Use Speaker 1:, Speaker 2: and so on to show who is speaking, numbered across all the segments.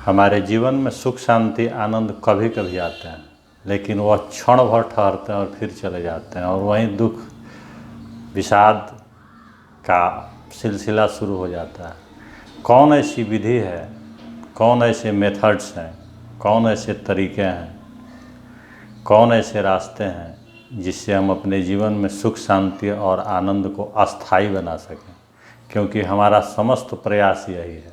Speaker 1: हमारे जीवन में सुख शांति आनंद कभी कभी आते हैं, लेकिन वह क्षण भर ठहरते हैं और फिर चले जाते हैं, और वहीं दुख विषाद का सिलसिला शुरू हो जाता है। कौन ऐसी विधि है, कौन ऐसे मेथड्स हैं, कौन ऐसे तरीके हैं, कौन ऐसे रास्ते हैं जिससे हम अपने जीवन में सुख शांति और आनंद को अस्थायी बना सकें, क्योंकि हमारा समस्त प्रयास यही है।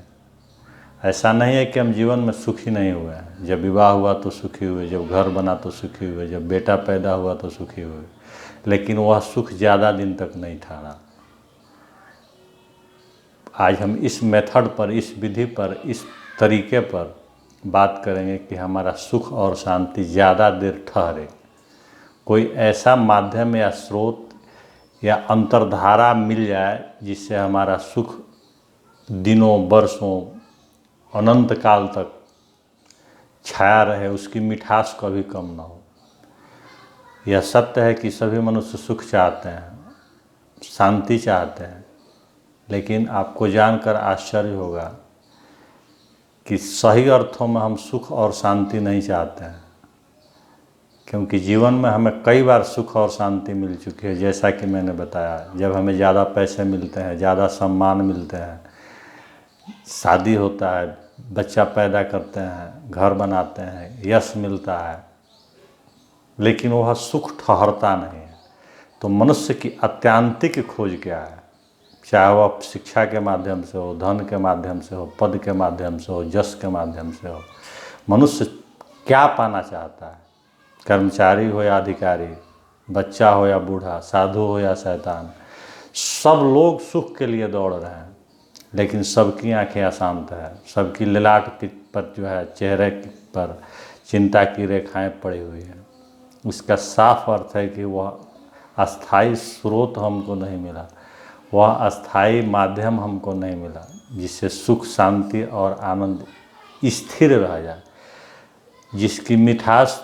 Speaker 1: ऐसा नहीं है कि हम जीवन में सुखी नहीं हुए हैं। जब विवाह हुआ तो सुखी हुए, जब घर बना तो सुखी हुए, जब बेटा पैदा हुआ तो सुखी हुए, लेकिन वह सुख ज़्यादा दिन तक नहीं ठहरा। आज हम इस मेथड पर, इस विधि पर, इस तरीके पर बात करेंगे कि हमारा सुख और शांति ज़्यादा देर ठहरे। कोई ऐसा माध्यम या स्रोत या अंतर्धारा मिल जाए जिससे हमारा सुख दिनों, वर्षों, अनंत काल तक छाया रहे, उसकी मिठास कभी कम ना हो। यह सत्य है कि सभी मनुष्य सुख चाहते हैं, शांति चाहते हैं, लेकिन आपको जानकर आश्चर्य होगा कि सही अर्थों में हम सुख और शांति नहीं चाहते हैं, क्योंकि जीवन में हमें कई बार सुख और शांति मिल चुकी है। जैसा कि मैंने बताया, जब हमें ज़्यादा पैसे मिलते हैं, ज़्यादा सम्मान मिलते हैं, शादी होता है, बच्चा पैदा करते हैं, घर बनाते हैं, यश मिलता है, लेकिन वह सुख ठहरता नहीं है। तो मनुष्य की आत्यंतिक खोज क्या है? चाहे वह शिक्षा के माध्यम से हो, धन के माध्यम से हो, पद के माध्यम से हो, यश के माध्यम से हो, मनुष्य क्या पाना चाहता है? कर्मचारी हो या अधिकारी, बच्चा हो या बूढ़ा, साधु हो या शैतान, सब लोग सुख के लिए दौड़ रहे हैं, लेकिन सबकी आंखें अशांत है। सबकी ललाट पर जो है, चेहरे पर चिंता की रेखाएं पड़ी हुई हैं। इसका साफ अर्थ है कि वह अस्थाई स्रोत हमको नहीं मिला, वह अस्थाई माध्यम हमको नहीं मिला जिससे सुख शांति और आनंद स्थिर रह जाए, जिसकी मिठास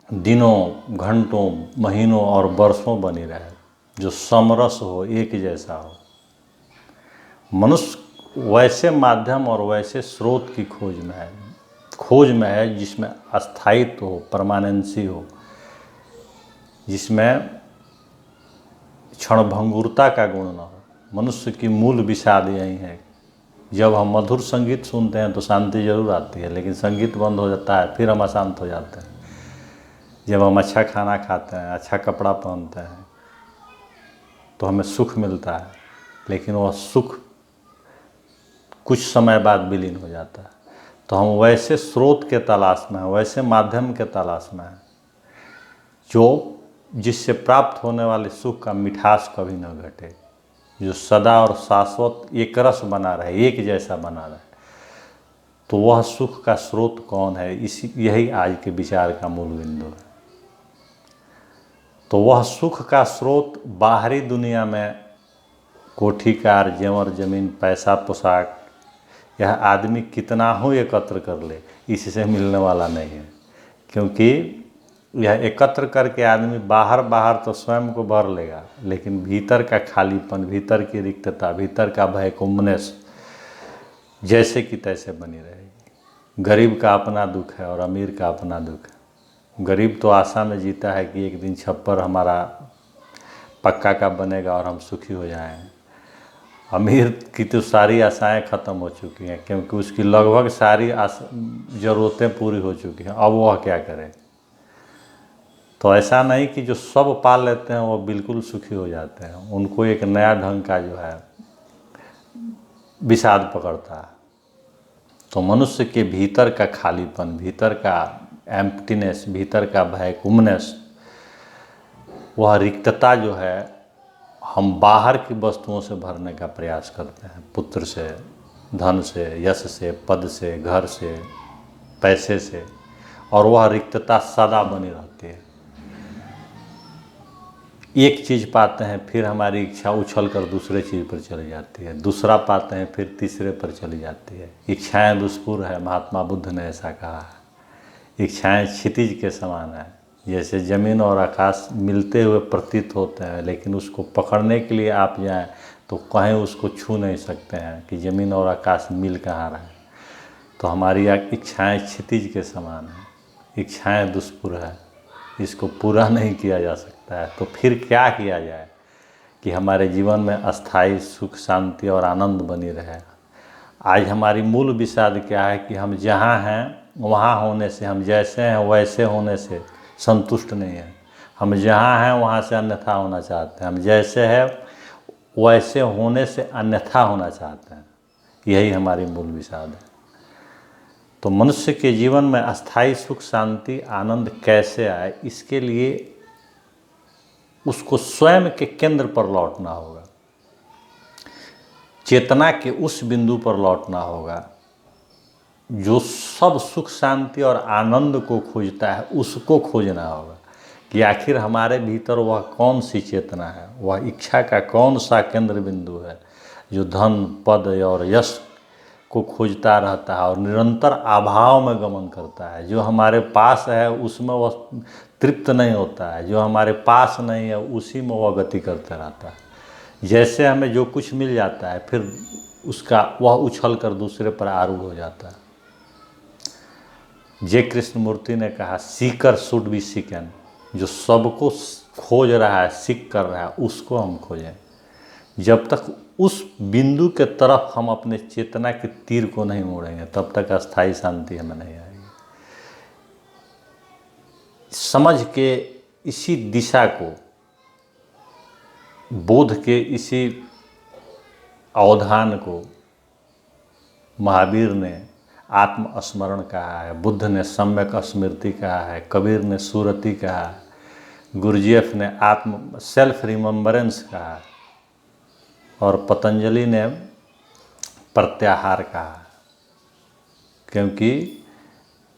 Speaker 1: दिनों, घंटों, महीनों और वर्षों बनी रहे, जो समरस हो, एक जैसा हो। मनुष्य वैसे माध्यम और वैसे स्रोत की खोज में है जिसमें अस्थायित्व हो, परमानेंसी हो, जिसमें क्षणभंगुरता का गुण न हो। मनुष्य की मूल विषाद यही है। जब हम मधुर संगीत सुनते हैं तो शांति जरूर आती है, लेकिन संगीत बंद हो जाता है, फिर हम अशांत हो जाते हैं। जब हम अच्छा खाना खाते हैं, अच्छा कपड़ा पहनते हैं, तो हमें सुख मिलता है, लेकिन वह सुख कुछ समय बाद विलीन हो जाता है। तो हम वैसे स्रोत के तलाश में हैं, वैसे माध्यम के तलाश में हैं जिससे प्राप्त होने वाले सुख का मिठास कभी न घटे, जो सदा और शाश्वत एक रस बना रहे, एक जैसा बना रहे। तो वह सुख का स्रोत कौन है? यही आज के विचार का मूल बिंदु है। तो वह सुख का स्रोत बाहरी दुनिया में कोठी कार, जेवर जमीन, पैसा, पोशाक, यह आदमी कितना हो एकत्र कर ले, इससे मिलने वाला नहीं है। क्योंकि यह एकत्र करके आदमी बाहर तो स्वयं को भर लेगा, लेकिन भीतर का खालीपन, भीतर की रिक्तता, भीतर का भयकुम्भनेस जैसे कि तैसे बनी रहेगी। गरीब का अपना दुख है और अमीर का अपना दुख है। गरीब तो आशा में जीता है कि एक दिन छप्पर हमारा पक्का का बनेगा और हम सुखी हो जाएंगे। अमीर की तो सारी आशाएं ख़त्म हो चुकी हैं, क्योंकि उसकी लगभग सारी ज़रूरतें पूरी हो चुकी हैं। अब वह क्या करे? तो ऐसा नहीं कि जो सब पा लेते हैं वो बिल्कुल सुखी हो जाते हैं। उनको एक नया ढंग का जो है विषाद पकड़ता है। तो मनुष्य के भीतर का खालीपन, भीतर का एम्प्टीनेस, भीतर का वैकुम्भनेस, वह रिक्तता जो है हम बाहर की वस्तुओं से भरने का प्रयास करते हैं। पुत्र से, धन से, यश से, पद से, घर से, पैसे से, और वह रिक्तता सदा बनी रहती है। एक चीज़ पाते हैं, फिर हमारी इच्छा उछल कर दूसरे चीज़ पर चली जाती है, दूसरा पाते हैं, फिर तीसरे पर चली जाती है। इच्छाएं दुष्पूर है, महात्मा बुद्ध ने ऐसा कहा है। इच्छाएं क्षितिज के समान है, जैसे ज़मीन और आकाश मिलते हुए प्रतीत होते हैं, लेकिन उसको पकड़ने के लिए आप जाएं तो कहीं उसको छू नहीं सकते हैं कि ज़मीन और आकाश मिल कहाँ रहा है। तो हमारी इच्छाएं क्षितिज के समान हैं, इच्छाएं दुष्पुर है, इसको पूरा नहीं किया जा सकता है। तो फिर क्या किया जाए कि हमारे जीवन में अस्थाई सुख शांति और आनंद बनी रहे। आज हमारी मूल विषाद क्या है कि हम जहाँ हैं वहाँ होने से, हम जैसे हैं वैसे होने से संतुष्ट नहीं हैं। हम जहाँ हैं वहाँ से अन्यथा होना चाहते हैं, हम जैसे हैं वैसे होने से अन्यथा होना चाहते हैं। यही हमारी मूल विषाद है। तो मनुष्य के जीवन में अस्थाई सुख शांति आनंद कैसे आए, इसके लिए उसको स्वयं के केंद्र पर लौटना होगा, चेतना के उस बिंदु पर लौटना होगा जो सब सुख शांति और आनंद को खोजता है। उसको खोजना होगा कि आखिर हमारे भीतर वह कौन सी चेतना है, वह इच्छा का कौन सा केंद्र बिंदु है जो धन पद और यश को खोजता रहता है और निरंतर अभाव में गमन करता है। जो हमारे पास है उसमें वह तृप्त नहीं होता है, जो हमारे पास नहीं है उसी में वह गति करता रहता है। जैसे हमें जो कुछ मिल जाता है फिर उसका वह उछल कर दूसरे पर आरूढ़ हो जाता है। जे कृष्णमूर्ति ने कहा सीकर शुड बी सीकन, जो सबको खोज रहा है, सीख कर रहा है, उसको हम खोजें। जब तक उस बिंदु के तरफ हम अपने चेतना के तीर को नहीं मोड़ेंगे तब तक अस्थाई शांति हमें नहीं आएगी। समझ के इसी दिशा को, बोध के इसी अवधान को महावीर ने आत्म स्मरण कहा है, बुद्ध ने सम्यक स्मृति कहा है, कबीर ने सुरति कहा है, गुरुजीएफ ने आत्म सेल्फ रिमेम्बरेंस कहा है और पतंजलि ने प्रत्याहार कहा। क्योंकि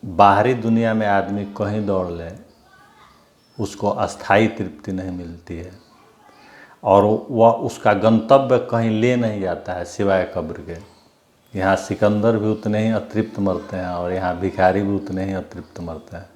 Speaker 1: बाहरी दुनिया में आदमी कहीं दौड़ ले उसको अस्थाई तृप्ति नहीं मिलती है और वह उसका गंतव्य कहीं ले नहीं जाता है सिवाय कब्र के। यहाँ सिकंदर भी उतने ही अतृप्त मरते हैं और यहाँ भिखारी भी उतने ही अतृप्त मरते हैं।